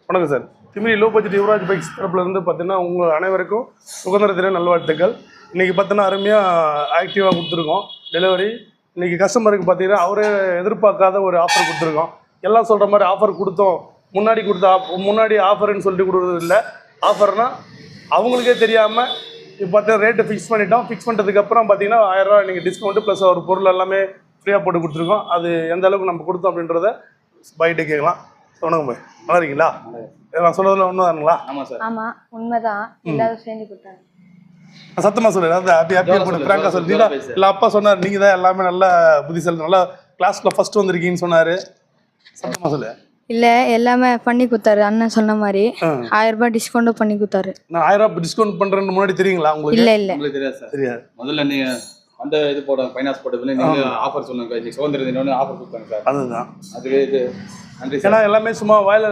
வணக்கம் sir. Thimiri low budget Yuvraj bikes தரப்புலேருந்து பார்த்தீங்கன்னா உங்கள் அனைவருக்கும் சுதந்திர தின நல்வாழ்த்துக்கள். இன்றைக்கி பார்த்தீங்கன்னா அருமையாக ஆக்டிவாக கொடுத்துருக்கோம் டெலிவரி. இன்றைக்கி கஸ்டமருக்கு பார்த்தீங்கன்னா அவரே எதிர்பார்க்காத ஒரு ஆஃபர் கொடுத்துருக்கோம். எல்லாம் சொல்கிற மாதிரி ஆஃபர் கொடுத்தோம், முன்னாடி ஆஃபர்னு சொல்லிட்டு கொடுக்குறது இல்லை. ஆஃபர்னால் அவங்களுக்கே தெரியாமல் இப்போ பார்த்தீங்கன்னா ரேட்டு ஃபிக்ஸ் பண்ணிட்டோம். ஃபிக்ஸ் பண்ணுறதுக்கப்புறம் பார்த்தீங்கன்னா 1000 ரூபா நீங்கள் டிஸ்கவுண்ட்டு ப்ளஸ் ஒரு பொருள் எல்லாமே ஃப்ரீயாக போட்டு கொடுத்துருக்கோம். அது எந்த அளவுக்கு நம்ம கொடுத்தோம் அப்படின்றத பைட்டு கேட்கலாம். வணக்கம் பாய், நல்லா இருக்கீங்களா? நான் சொல்றதுல உண்மைதானுங்களா? ஆமா உண்மைதான். எல்லாரும் சேர்ந்து கொடுத்தாங்க. சத்தமா சொல்லு, அதாவது ஹாப்பியா போட்டு பிராங்கா சொல்றீங்களா? இல்ல அப்பா சொன்னார் நீங்க தான் எல்லாமே நல்ல புத்திசாலி, நல்லா கிளாஸ்ல ஃபர்ஸ்ட் வந்திருக்கீங்கன்னு சொன்னாரு. சத்தமா சொல்லு. இல்ல எல்லாமே பண்ணி கொடுத்தாரு அண்ணன் சொன்ன மாதிரி. 1000 ரூபாய் டிஸ்கவுண்ட் பண்ணி கொடுத்தாரு. நான் 1000 ரூபாய் டிஸ்கவுண்ட் பண்றேன்னு முன்னாடி தெரியுங்களா உங்களுக்கு? இல்ல இல்ல உங்களுக்கு தெரியாது சார். தெரியாது. முதல்ல நீங்க அந்த இது போட ஃபைனான்ஸ் போட்டதுல நீங்க ஆஃபர் சொன்னாங்க, சுதந்திர தினம் ஆஃபர் கொடுத்தாங்க சார். அதுதான் அதுவே இது நன்றி சார். ஏன்னா எல்லாமே சும்மா வாயில